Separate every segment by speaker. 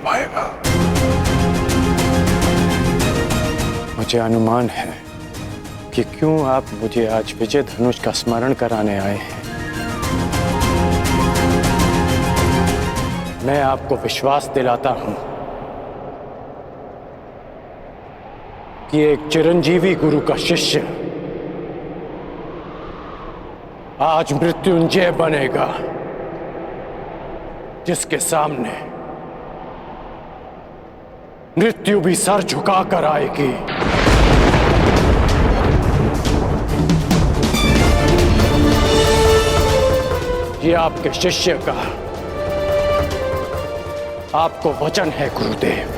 Speaker 1: पाएगा।
Speaker 2: मुझे अनुमान है कि क्यों आप मुझे आज विजय धनुष का स्मरण कराने आए हैं। मैं आपको विश्वास दिलाता हूं कि एक चिरंजीवी गुरु का शिष्य आज मृत्युंजय बनेगा, जिसके सामने मृत्यु भी सर झुकाकर आएगी। ये आपके शिष्य का आपको वचन है गुरुदेव।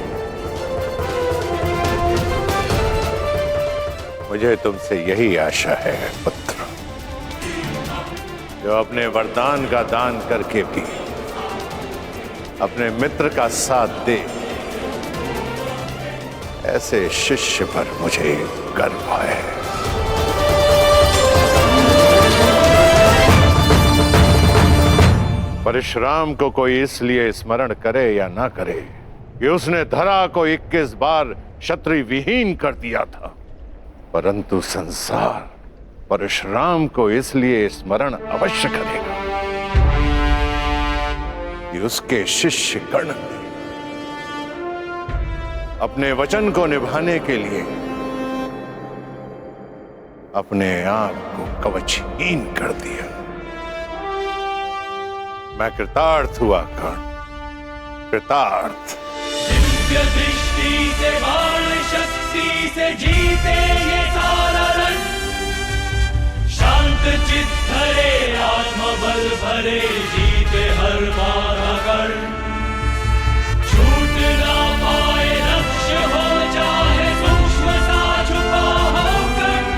Speaker 1: मुझे तुमसे यही आशा है पुत्र, जो अपने वरदान का दान करके भी अपने मित्र का साथ दे। ऐसे शिष्य पर मुझे गर्व है। परशुराम को कोई इसलिए स्मरण करे या ना करे कि उसने धरा को 21 बार क्षत्रिय विहीन कर दिया था, परंतु संसार परशुराम को इसलिए स्मरण अवश्य करेगा कि उसके शिष्य गण ने अपने वचन को निभाने के लिए अपने आप को कवचहीन कर दिया। मैं कृतार्थ हुआ कर्ण, कृतार्थ।
Speaker 3: दिव्य दृष्टि से बाण शक्ति से जीते ये सारा रण, शांत चित्त धरे आत्मबल भरे जीते हर बाधा कर्ण। छूट ना पाए लक्ष्य हो चाहे सूक्ष्म सा छुपा हो कर्ण।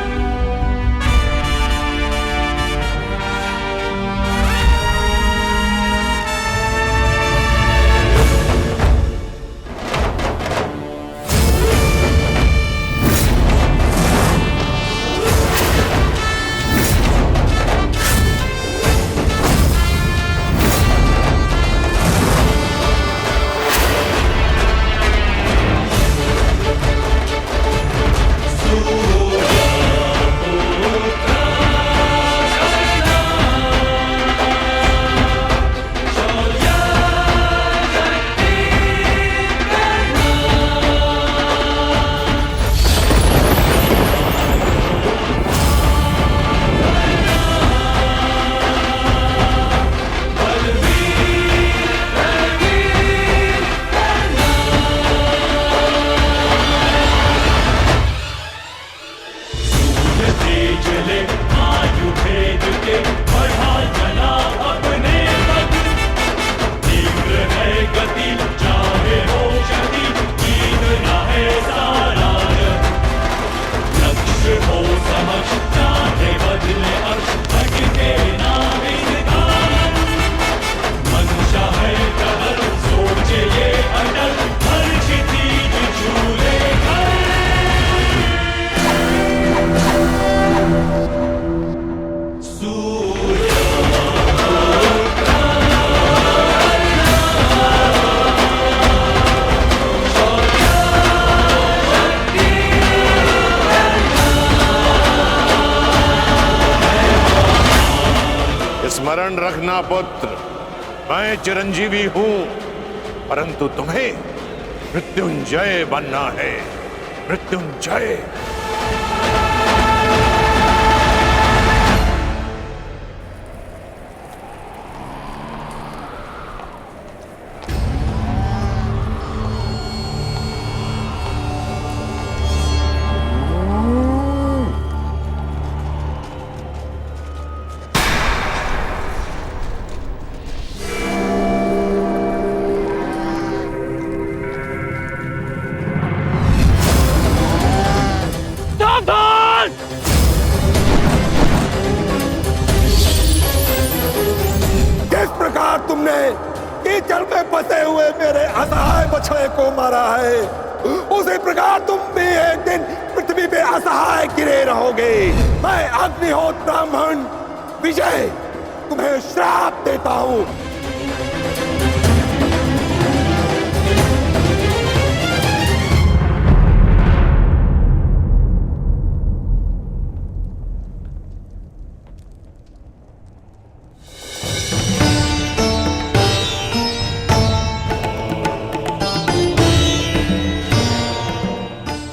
Speaker 1: स्मरण रखना पुत्र, मैं चिरंजीवी हूं, परंतु तुम्हें मृत्युंजय बनना है। मृत्युंजय।
Speaker 4: तुमने कीचड़ में फंसे हुए मेरे असहाय बछड़े को मारा है, उसी प्रकार तुम भी एक दिन पृथ्वी पे असहाय गिरे रहोगे। मैं अग्निहोत्र ब्राह्मण विजय तुम्हें श्राप देता हूं।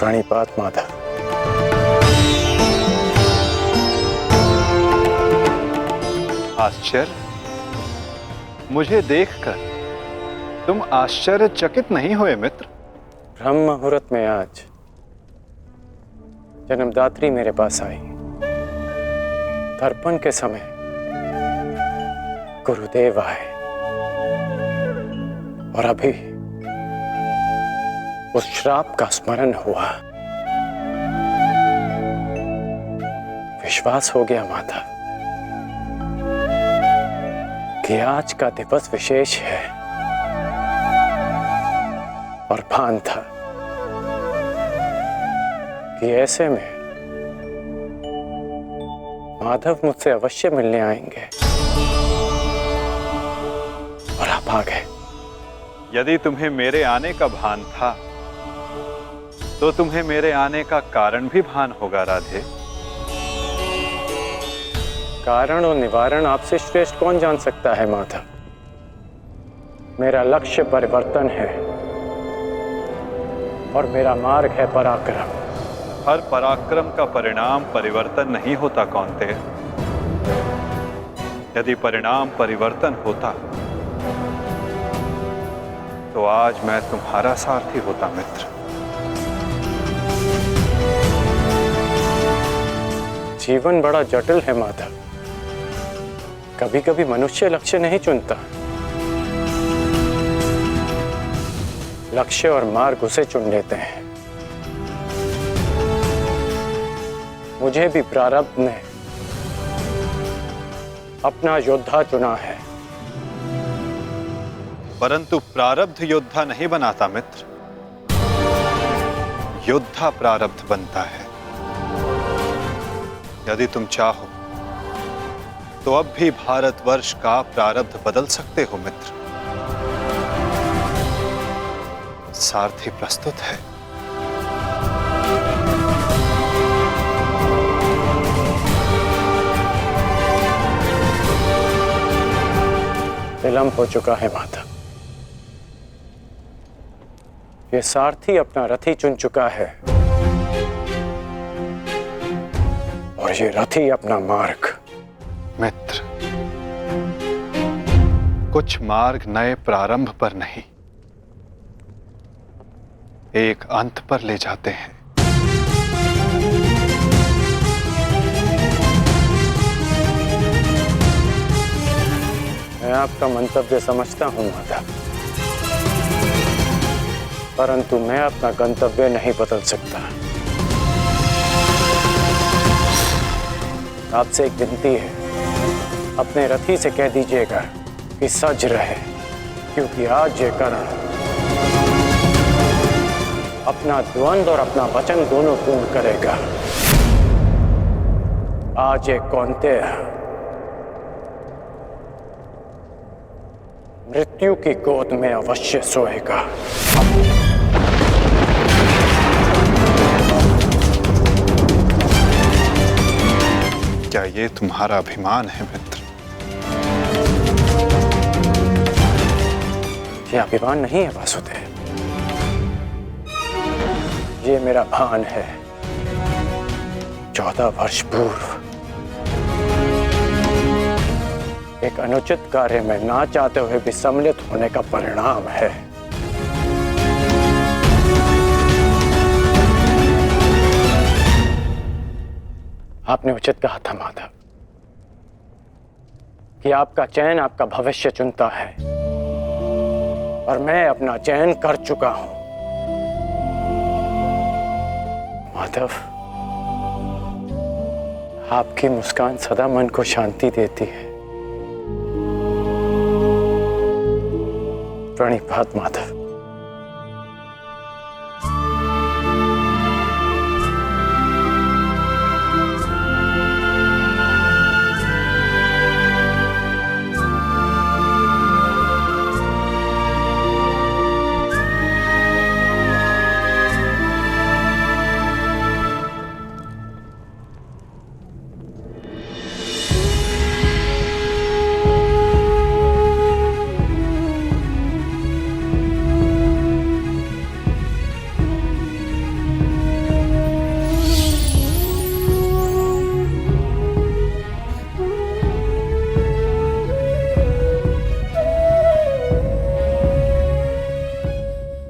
Speaker 2: प्रणिपात माधव।
Speaker 5: आश्चर्य? मुझे देखकर तुम आश्चर्यचकित नहीं हुए मित्र?
Speaker 2: ब्रह्म मुहूर्त में आज जन्मदात्री मेरे पास आई। तर्पण के समय गुरुदेव आए और अभी उस श्राप का स्मरण हुआ। विश्वास हो गया माधव कि आज का दिवस विशेष है और भान था कि ऐसे में माधव मुझसे अवश्य मिलने आएंगे और आप आ गए।
Speaker 5: यदि तुम्हें मेरे आने का भान था तो तुम्हें मेरे आने का कारण भी भान होगा राधे।
Speaker 2: कारण और निवारण आपसे श्रेष्ठ कौन जान सकता है माधव। मेरा लक्ष्य परिवर्तन है और मेरा मार्ग है पराक्रम।
Speaker 5: हर पराक्रम का परिणाम परिवर्तन नहीं होता कौन्तेय। यदि परिणाम परिवर्तन होता तो आज मैं तुम्हारा सारथी होता मित्र।
Speaker 2: जीवन बड़ा जटिल है माधव। कभी कभी मनुष्य लक्ष्य नहीं चुनता, लक्ष्य और मार्ग उसे चुन लेते हैं। मुझे भी प्रारब्ध ने अपना योद्धा चुना है।
Speaker 5: परंतु प्रारब्ध योद्धा नहीं बनाता मित्र, योद्धा प्रारब्ध बनता है। यदि तुम चाहो तो अब भी भारतवर्ष का प्रारब्ध बदल सकते हो मित्र। सारथी प्रस्तुत है।
Speaker 2: विलंब हो चुका है माधव। ये सारथी अपना रथी चुन चुका है और ये रथी अपना मार्ग।
Speaker 5: मित्र, कुछ मार्ग नए प्रारंभ पर नहीं, एक अंत पर ले जाते हैं।
Speaker 2: मैं आपका मंतव्य समझता हूं माधव, परंतु मैं अपना गंतव्य नहीं बदल सकता। आपसे एक विनती है, अपने रथी से कह दीजिएगा कि सज रहे, क्योंकि आज ये करण अपना द्वंद्व और अपना वचन दोनों पूर्ण करेगा। आज ये कौन्तेय मृत्यु की गोद में अवश्य सोएगा।
Speaker 5: क्या ये तुम्हारा अभिमान है मित्र?
Speaker 2: ये अभिमान नहीं है वासुदेव, ये मेरा भान है। 14 वर्ष पूर्व एक अनुचित कार्य में ना चाहते हुए भी सम्मिलित होने का परिणाम है। आपने उचित कहा था माधव कि आपका चयन आपका भविष्य चुनता है और मैं अपना चयन कर चुका हूं। माधव, आपकी मुस्कान सदा मन को शांति देती है। प्रणिपात माधव।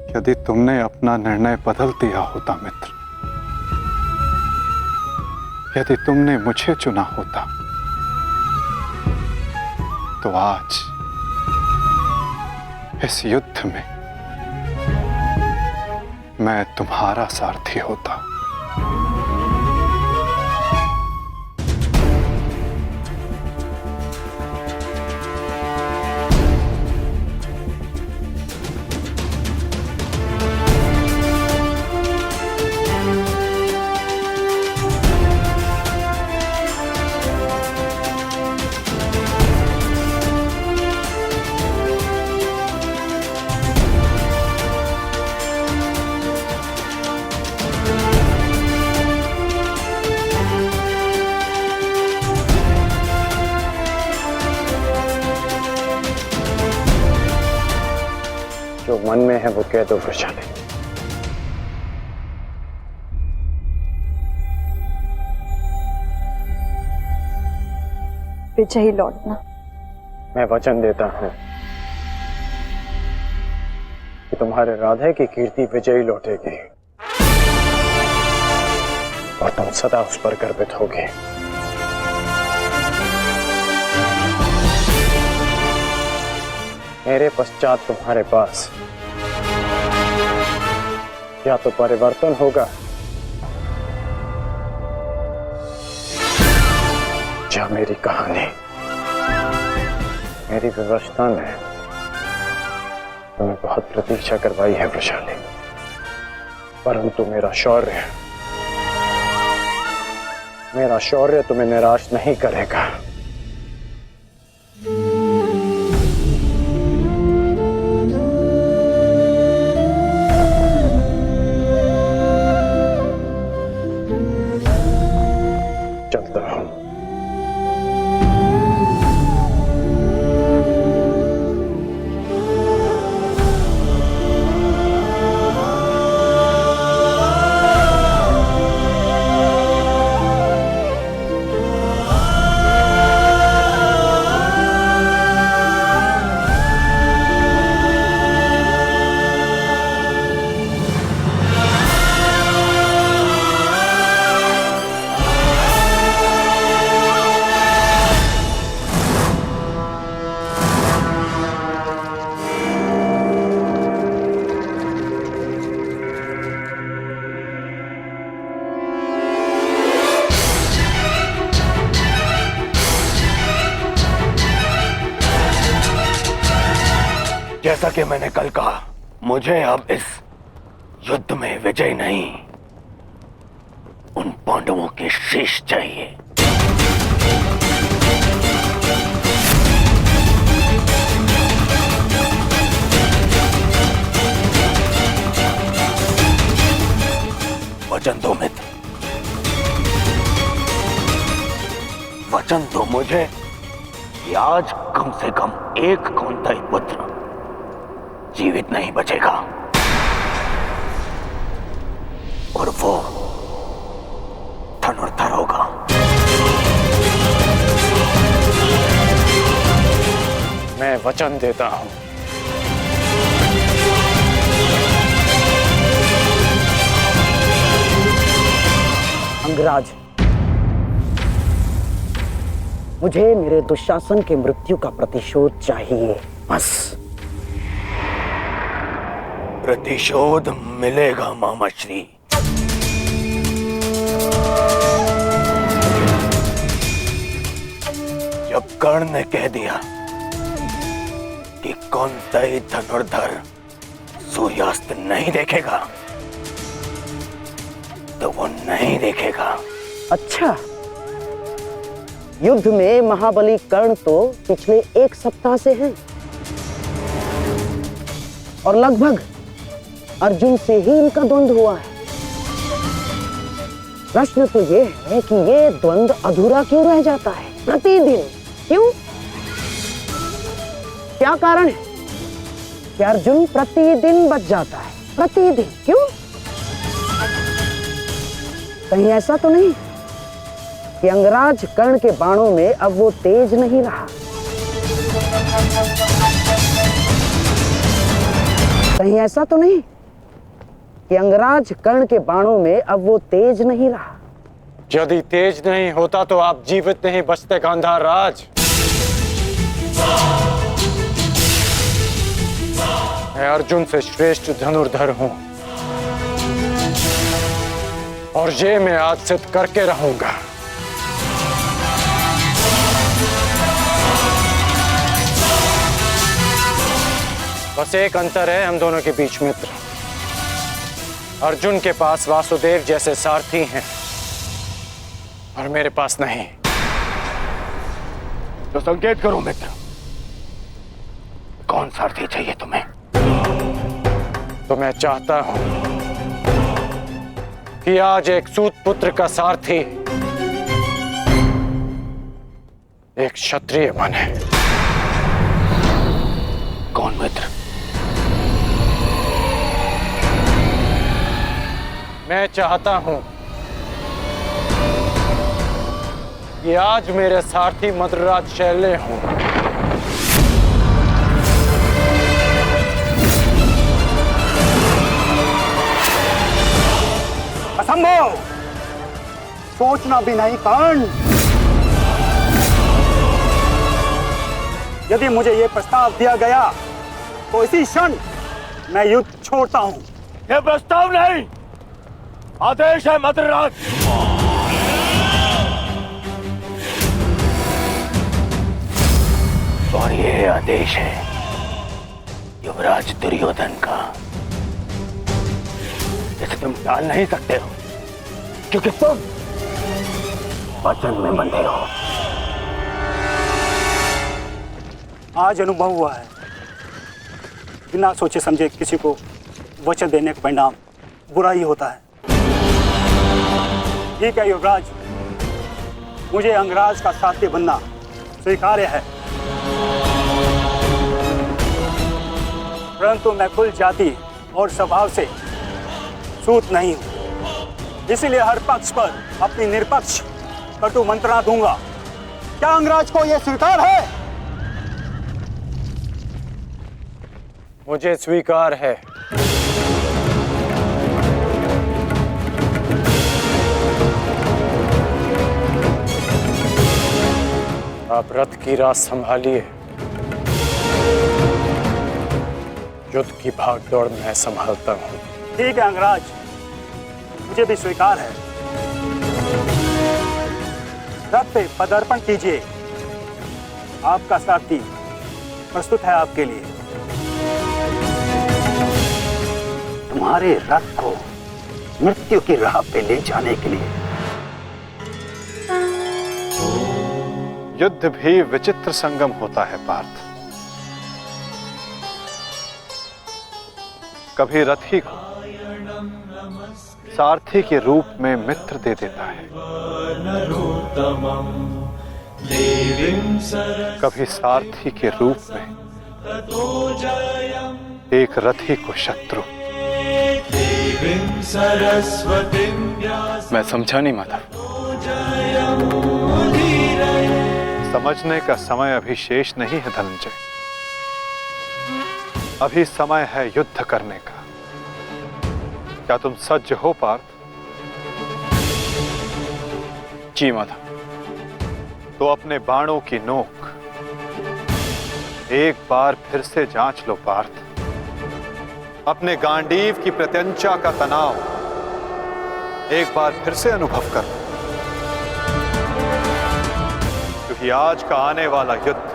Speaker 5: यदि तुमने अपना निर्णय बदल दिया होता मित्र, यदि तुमने मुझे चुना होता, तो आज इस युद्ध में मैं तुम्हारा सारथी होता।
Speaker 2: जो मन में है वो कह दो वृषाली।
Speaker 6: विजयी लौटना।
Speaker 2: मैं वचन देता हूं कि तुम्हारे राधे की कीर्ति विजयी लौटेगी और तुम सदा उस पर गर्वित होगे। मेरे पश्चात तुम्हारे पास या तो परिवर्तन होगा या मेरी कहानी। मेरी व्यवस्था ने तुम्हें बहुत प्रतीक्षा करवाई है वृषाली, परंतु मेरा शौर्य तुम्हें निराश नहीं करेगा। चलता हूं।
Speaker 4: जैसा कि मैंने कल कहा, मुझे अब इस युद्ध में विजय नहीं, उन पांडवों के शीश चाहिए। वचन दो मित्र, वचन दो मुझे कि आज कम से कम एक कौंतेय पुत्र जीवित नहीं बचेगा और वो धनुर्धर होगा।
Speaker 2: मैं वचन देता हूं।
Speaker 7: अंगराज, मुझे मेरे दुशासन के मृत्यु का प्रतिशोध चाहिए, बस।
Speaker 4: प्रतिशोध मिलेगा मामाश्री। जब कर्ण ने कह दिया कि कौंतेय धनुर्धर सूर्यास्त नहीं देखेगा, तो वो नहीं देखेगा।
Speaker 7: अच्छा, युद्ध में महाबली कर्ण तो पिछले 1 सप्ताह से हैं और लगभग अर्जुन से ही इनका द्वंद्व हुआ है। प्रश्न तो ये है कि ये द्वंद्व अधूरा क्यों रह जाता है प्रतिदिन? क्यों? क्या कारण है कि अर्जुन प्रतिदिन बच जाता है? प्रतिदिन क्यों? कहीं ऐसा तो नहीं कि अंगराज कर्ण के बाणों में अब वो तेज नहीं रहा? कहीं ऐसा तो नहीं कि अंगराज कर्ण के बाणों में अब वो तेज नहीं रहा।
Speaker 2: यदि तेज नहीं होता तो आप जीवित नहीं बचते गांधार राज। मैं अर्जुन से श्रेष्ठ धनुर्धर हूं और ये मैं आज सिद्ध करके रहूंगा। बस एक अंतर है हम दोनों के बीच, मित्र। अर्जुन के पास वासुदेव जैसे सारथी हैं और मेरे पास नहीं।
Speaker 4: तो संकेत करो मित्र, कौन सारथी चाहिए तुम्हें?
Speaker 2: तो मैं चाहता हूं कि आज एक सूत पुत्र का सारथी एक क्षत्रिय बने।
Speaker 4: कौन मित्र?
Speaker 2: मैं चाहता हूं कि आज मेरे सारथी मद्रराज शैले हों।
Speaker 6: असंभव, सोचना भी नहीं कर्ण। यदि मुझे यह प्रस्ताव दिया गया तो इसी क्षण मैं युद्ध छोड़ता हूं।
Speaker 4: यह प्रस्ताव नहीं, आदेश है मद्रराज। और यह आदेश है युवराज दुर्योधन का। इसे तुम टाल नहीं सकते हो क्योंकि तुम वचन में बंधे हो।
Speaker 6: आज अनुभव हुआ है, बिना सोचे समझे किसी को वचन देने का परिणाम बुरा ही होता है। ठीक है युवराज, मुझे अंगराज का साथी बनना स्वीकार्य है, परंतु मैं कुल जाति और स्वभाव से सूत नहीं हूं, इसीलिए हर पक्ष पर अपनी निरपक्ष कटु मंत्रणा दूंगा। क्या अंगराज को यह स्वीकार है?
Speaker 2: मुझे स्वीकार है। आप रथ की राह संभालिए, युद्ध की भागदौड़ मैं संभालता हूं।
Speaker 6: ठीक है अंगराज, मुझे भी स्वीकार है। रथ पे पदार्पण कीजिए, आपका सारथी प्रस्तुत है आपके लिए। तुम्हारे रथ को मृत्यु की राह पे ले जाने के लिए।
Speaker 5: युद्ध भी विचित्र संगम होता है पार्थ। कभी रथी को सारथी के रूप में मित्र दे देता है, कभी सारथी के रूप में एक रथी को शत्रु।
Speaker 8: मैं समझा नहीं माता।
Speaker 5: समझने का समय अभी शेष नहीं है धनंजय। अभी समय है युद्ध करने का। क्या तुम सज्ज हो पार्थ?
Speaker 8: जी माता।
Speaker 5: तो अपने बाणों की नोक एक बार फिर से जांच लो पार्थ। अपने गांडीव की प्रत्यंचा का तनाव एक बार फिर से अनुभव कर लो, क्योंकि आज का आने वाला युद्ध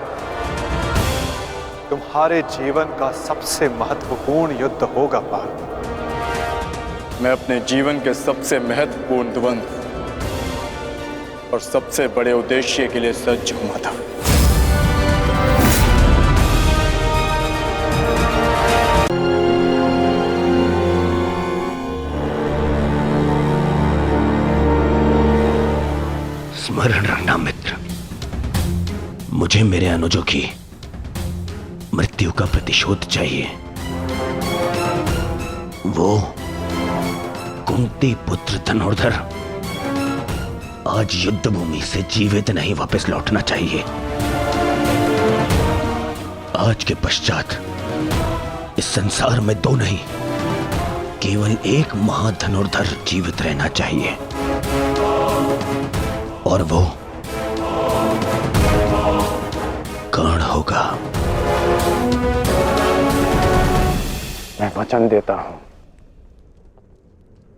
Speaker 5: तुम्हारे जीवन का सबसे महत्वपूर्ण युद्ध होगा पार्थ।
Speaker 8: मैं अपने जीवन के सबसे महत्वपूर्ण द्वंद्व और सबसे बड़े उद्देश्य के लिए सज्ज हूं माता।
Speaker 4: स्मरण रखना मित्र, मुझे मेरे अनुजों की मृत्यु का प्रतिशोध चाहिए। वो कुंती पुत्र धनुर्धर आज युद्ध भूमि से जीवित नहीं वापस लौटना चाहिए। आज के पश्चात इस संसार में दो नहीं
Speaker 9: केवल एक महाधनुर्धर जीवित रहना चाहिए, और वो कर्ण होगा।
Speaker 2: मैं वचन देता हूं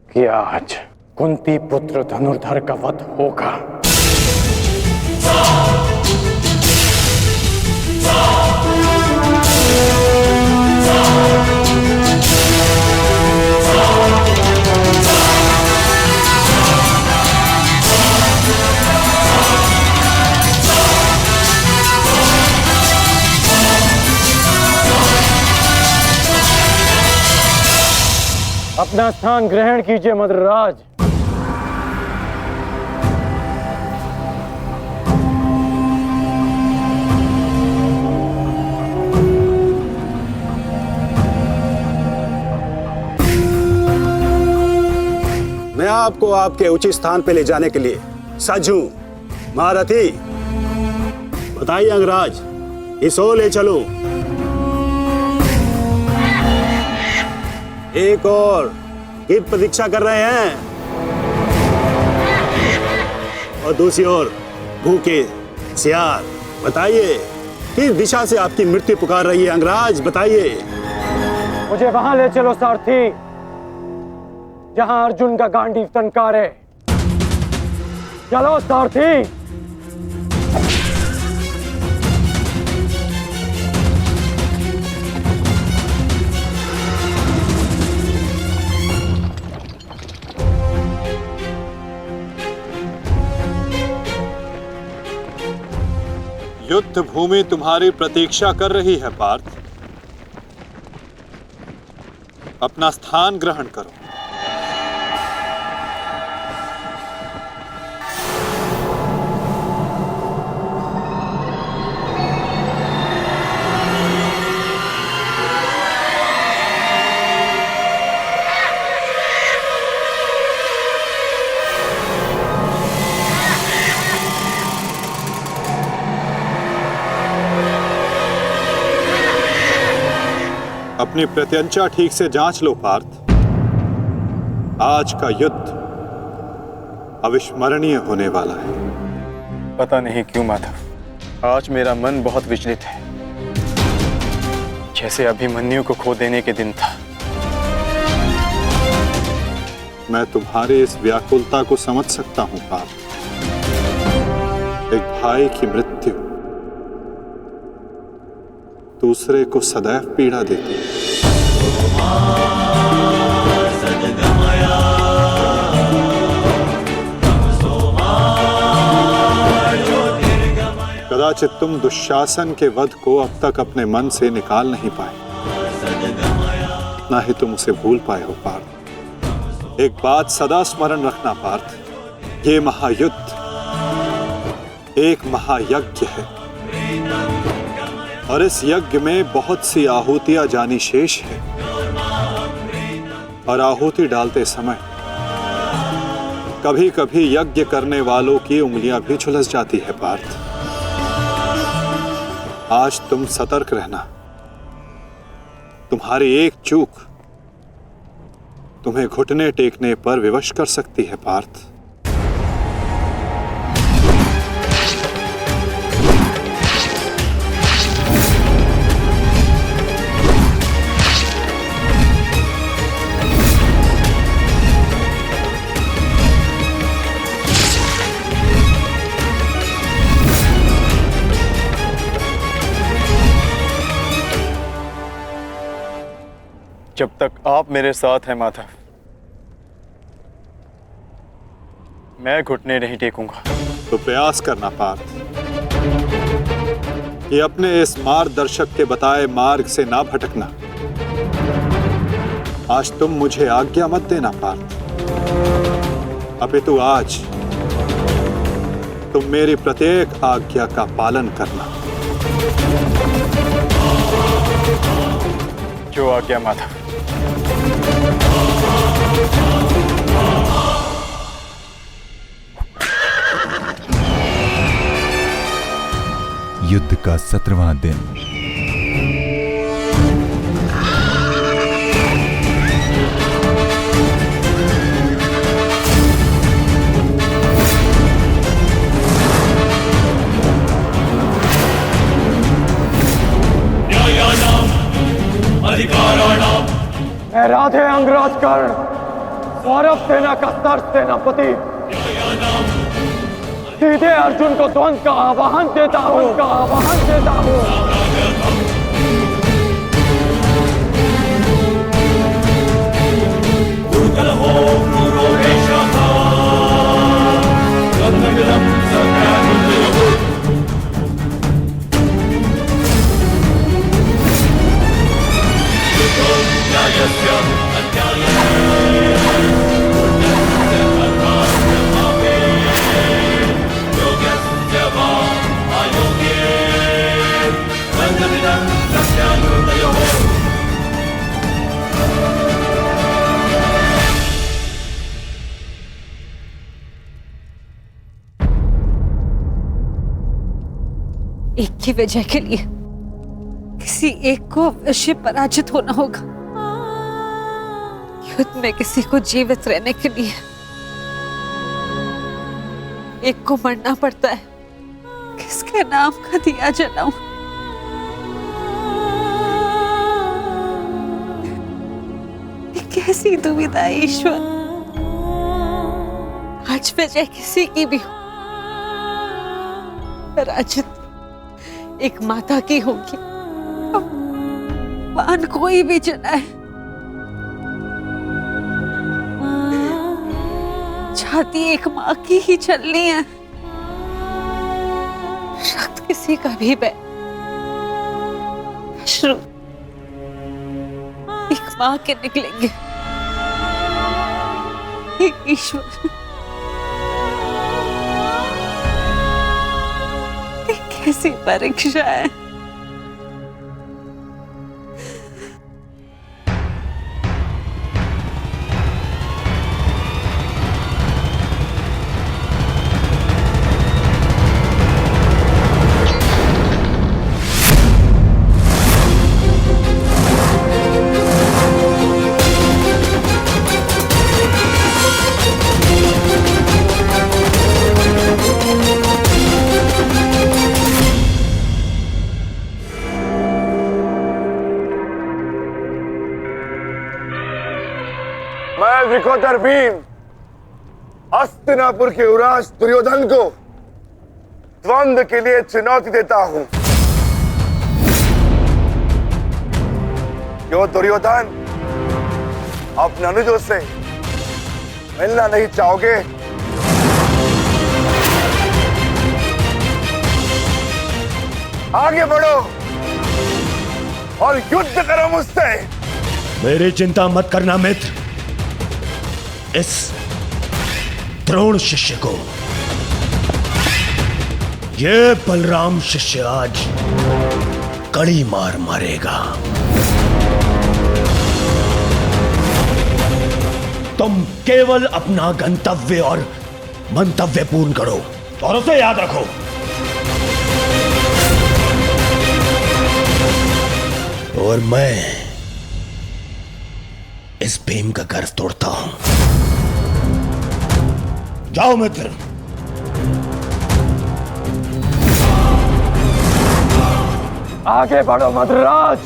Speaker 2: कि आज कुंती पुत्र धनुर्धर का वध होगा। अपना स्थान ग्रहण कीजिए मद्रराज।
Speaker 6: मैं आपको आपके उचित स्थान पे ले जाने के लिए सज्ज हूं। महारथी, बताइए अंगराज, इस ओर ले चलो। एक और की प्रतीक्षा कर रहे हैं, और दूसरी ओर भूखे सियार। बताइए किस दिशा से आपकी मृत्यु पुकार रही है अंगराज, बताइए।
Speaker 2: मुझे वहां ले चलो सारथी, जहां अर्जुन का गांडीव टंकार है। चलो सारथी।
Speaker 5: युद्ध भूमि तुम्हारी प्रतीक्षा कर रही है पार्थ। अपना स्थान ग्रहण करो। अपनी प्रत्यंचा ठीक से जांच लो पार्थ। आज का युद्ध अविस्मरणीय होने वाला है।
Speaker 8: पता नहीं क्यों माधव, आज मेरा मन बहुत विचलित है, जैसे अभिमन्यु को खो देने के दिन था।
Speaker 5: मैं तुम्हारी इस व्याकुलता को समझ सकता हूं पार्थ। एक भाई की मृत्यु दूसरे को सदैव पीड़ा देती है। कदाचित तुम दुशासन के वध को अब तक अपने मन से निकाल नहीं पाए, ना ही तुम उसे भूल पाए हो पार्थ। एक बात सदा स्मरण रखना पार्थ, ये महायुद्ध एक महायज्ञ है, और इस यज्ञ में बहुत सी आहुतियां जानी शेष है। और आहुति डालते समय कभी कभी यज्ञ करने वालों की उंगलियां भी झुलस जाती है पार्थ। आज तुम सतर्क रहना। तुम्हारी एक चूक तुम्हें घुटने टेकने पर विवश कर सकती है पार्थ।
Speaker 8: जब तक आप मेरे साथ हैं माधव, मैं घुटने नहीं टेकूंगा।
Speaker 5: तो प्रयास करना पार्थ कि अपने इस मार्गदर्शक के बताए मार्ग से ना भटकना। आज तुम मुझे आज्ञा मत देना पार्थ, अपितु आज तुम मेरी प्रत्येक आज्ञा का पालन करना।
Speaker 8: जो आज्ञा माधव।
Speaker 10: युद्ध का 17वां दिन।
Speaker 2: याद है अंगराज कर्ण, सौरभ सेना का सर सेनापति, सीधे अर्जुन को द्वंद का आवाहन देता हूं।
Speaker 10: एक की वजह के लिए किसी एक को अवश्य पराजित होना होगा। युद्ध में किसी को जीवित रहने के लिए एक को मरना पड़ता है। किसके नाम का दिया जलाऊं? कैसी दुविधा है ईश्वर। आज वजह किसी की भी हो, पराजित एक माता की होगी। बाण कोई भी चलाए, छाती एक माँ की ही चलनी है। रक्त किसी का भी बह, अश्रु एक माँ के निकलेंगे। हे ईश्वर, कैसी परीक्षा है।
Speaker 4: मैं विकोधर भीम हस्तिनापुर के युवराज दुर्योधन को द्वंद्व के लिए चुनौती देता हूं। क्यों दुर्योधन, अपने अनुजों से मिलना नहीं चाहोगे? आगे बढ़ो और युद्ध करो मुझसे।
Speaker 9: मेरी चिंता मत करना मित्र। इस द्रोण शिष्य को, ये बलराम शिष्य आज कड़ी मार मारेगा। तुम केवल अपना गंतव्य और मंतव्य पूर्ण करो और उसे याद रखो। और मैं इस भीम का गर्व तोड़ता हूं। जाओ मित्र।
Speaker 2: आगे बढ़ो मद्राज।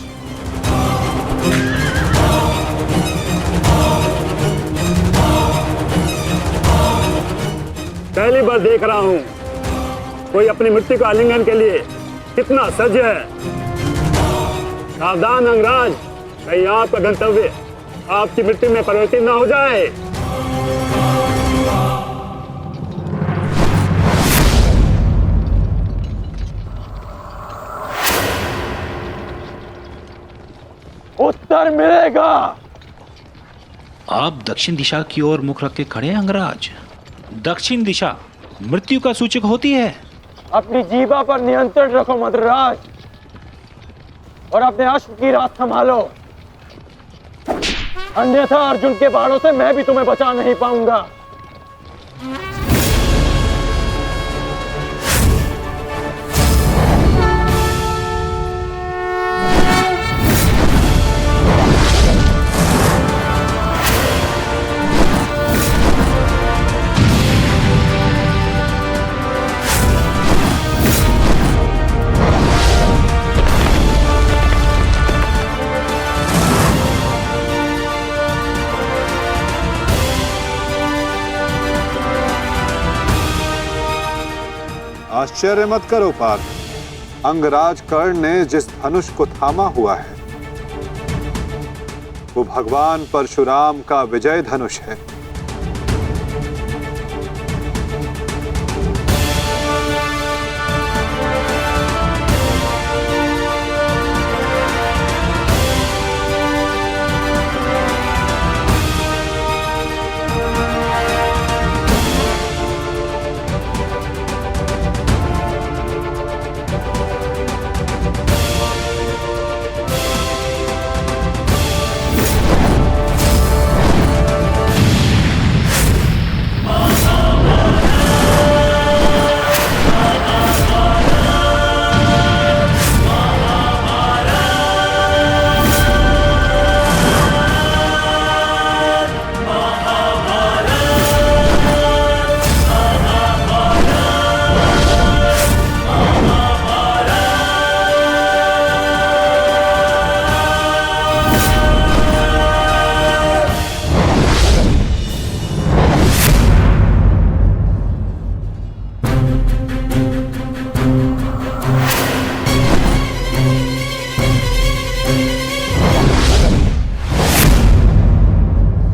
Speaker 6: पहली बार देख रहा हूं कोई अपनी मृत्यु का आलिंगन के लिए कितना सज्ज है। सावधान अंगराज, कहीं आपका गंतव्य आपकी मृत्यु में परिवर्तित न हो जाए।
Speaker 2: उत्तर मिलेगा।
Speaker 11: आप दक्षिण दिशा की ओर मुख रख के खड़े हैं अंगराज। दक्षिण दिशा मृत्यु का सूचक होती है।
Speaker 2: अपनी जीवा पर नियंत्रण रखो मद्राज, और अपने अश्व की रात संभालो, अन्यथा अर्जुन के बाणों से मैं भी तुम्हें बचा नहीं पाऊंगा।
Speaker 5: आश्चर्य मत करो पार्थ। अंगराज कर्ण ने जिस धनुष को थामा हुआ है वो भगवान परशुराम का विजय धनुष है।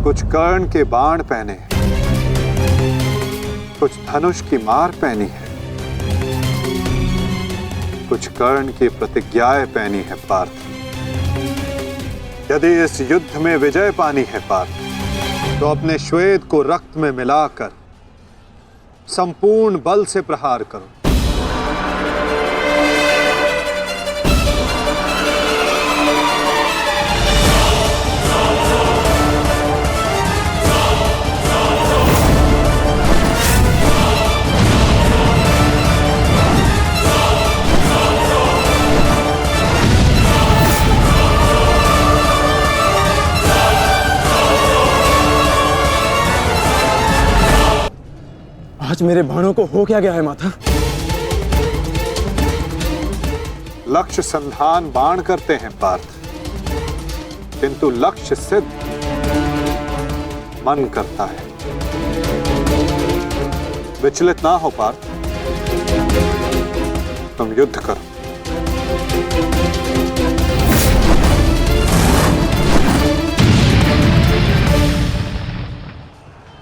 Speaker 5: कुछ कर्ण के बाण पहने हैं, कुछ धनुष की मार पहनी है, कुछ कर्ण की प्रतिज्ञाएं पहनी है पार्थ। यदि इस युद्ध में विजय पानी है पार्थ तो अपने श्वेत को रक्त में मिलाकर संपूर्ण बल से प्रहार करो।
Speaker 6: आज मेरे बाणों को हो क्या गया है माता?
Speaker 5: लक्ष्य संधान बाण करते हैं पार्थ, किंतु लक्ष्य सिद्ध मन करता है। विचलित ना हो पार्थ, तुम युद्ध करो।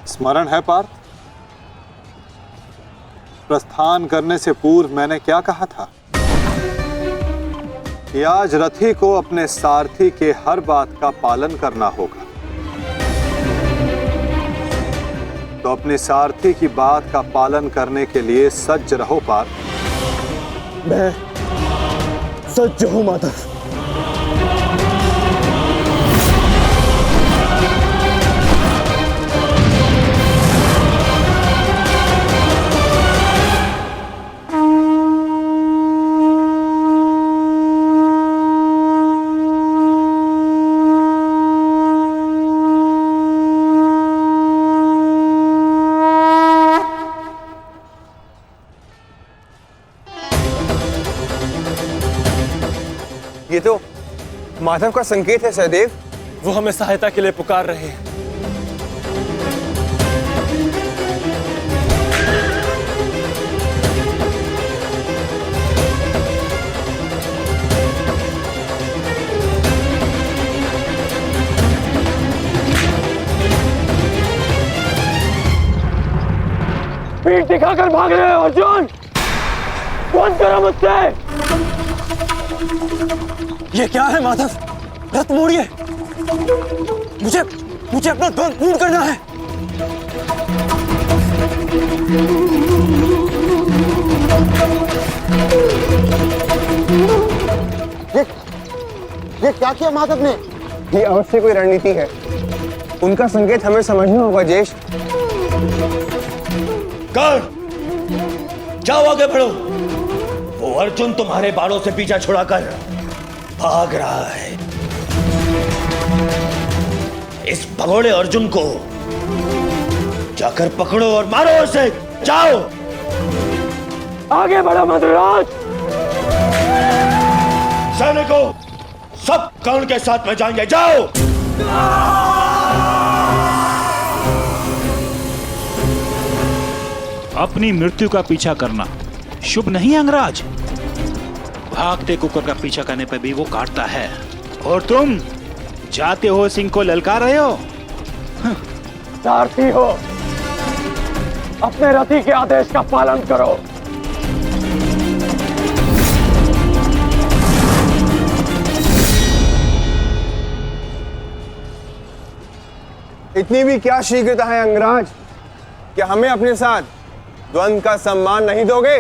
Speaker 5: स्मरण है पार्थ? प्रस्थान करने से पूर्व मैंने क्या कहा था कि आज रथी को अपने सारथी के हर बात का पालन करना होगा। तो अपने सारथी की बात का पालन करने के लिए सज्ज रहो पार्थ।
Speaker 6: मैं सज्ज हूं माता।
Speaker 12: ये तो माधव का संकेत है सहदेव।
Speaker 6: वो हमें सहायता के लिए पुकार रहे हैं। पीठ दिखाकर भाग रहे हो अर्जुन। कौन करा मुझसे? ये क्या है माधव? रथ मोड़िए। मुझे अपना धन पूर्ण करना है।
Speaker 12: ये क्या किया माधव ने? ये अवश्य कोई रणनीति है। उनका संकेत हमें समझना होगा ज्येष्ठ।
Speaker 9: कर्ण, जाओ आगे बढ़ो। वो अर्जुन तुम्हारे बाणों से पीछा छुड़ाकर भाग रहा है। इस भगोड़े अर्जुन को जाकर पकड़ो और मारो उसे। जाओ
Speaker 6: आगे बढ़ो मधुराज।
Speaker 9: सैनिकों, सब कर्ण के साथ में जाएंगे। जाओ।
Speaker 11: अपनी मृत्यु का पीछा करना शुभ नहीं अंगराज। भागते कुकर का पीछा करने पर भी वो काटता है, और तुम जाते हो सिंह को ललकार रहे हो।
Speaker 6: सारथी हो, अपने रथी के आदेश का पालन करो।
Speaker 12: इतनी भी क्या शीघ्रता है अंगराज, क्या हमें अपने साथ द्वंद्व का सम्मान नहीं दोगे?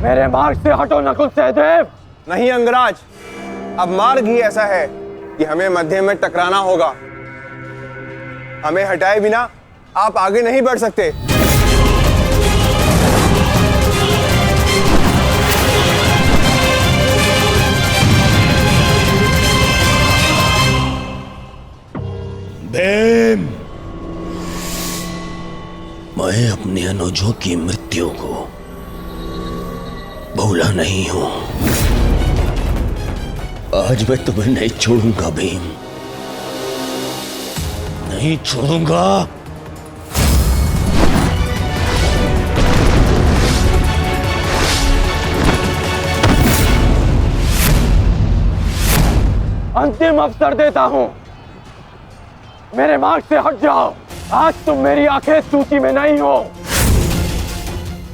Speaker 6: मेरे मार्ग से हटो नकुल सहदेव।
Speaker 12: नहीं अंगराज, अब मार्ग ही ऐसा है कि हमें मध्य में टकराना होगा। हमें हटाए बिना आप आगे नहीं बढ़ सकते।
Speaker 9: भीम, मैं अपने अनुजों की मृत्यु को भूला नहीं हूं। आज मैं तुम्हें नहीं छोड़ूंगा भीम, नहीं छोड़ूंगा।
Speaker 6: अंतिम अवसर देता हूं, मेरे मार्ग से हट जाओ। आज तुम मेरी आखेट सूची में नहीं हो,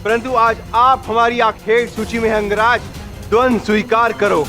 Speaker 12: परंतु आज आप हमारी आखेट सूची में हैं अंगराज। द्वंद्व स्वीकार करो।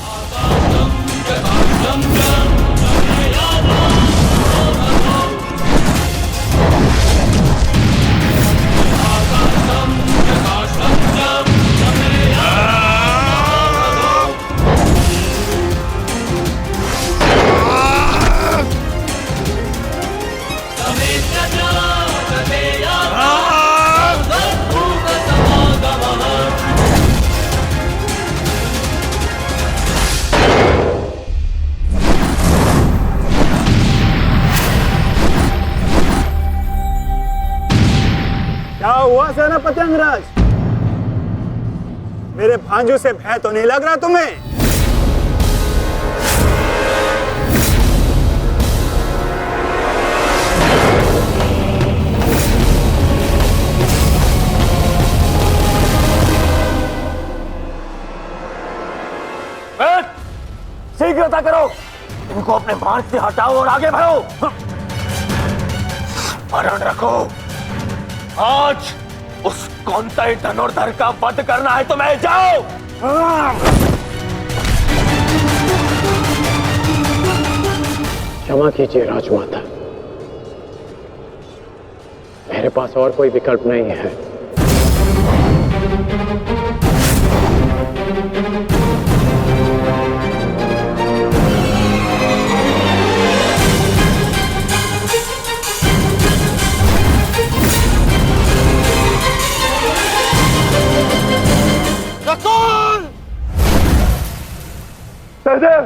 Speaker 6: क्या हुआ सेनापति अंगराज? मेरे भांजू से भय तो नहीं लग रहा तुम्हें? शीघ्रता करो, इनको अपने मार्ग से हटाओ और आगे बढ़ो। स्मरण रखो, आज उस कौंतई धनुर्धर का वध करना है तुम्हें। जाओ। क्षमा कीजिए राजमाता, मेरे पास और कोई विकल्प नहीं है। सहदेव,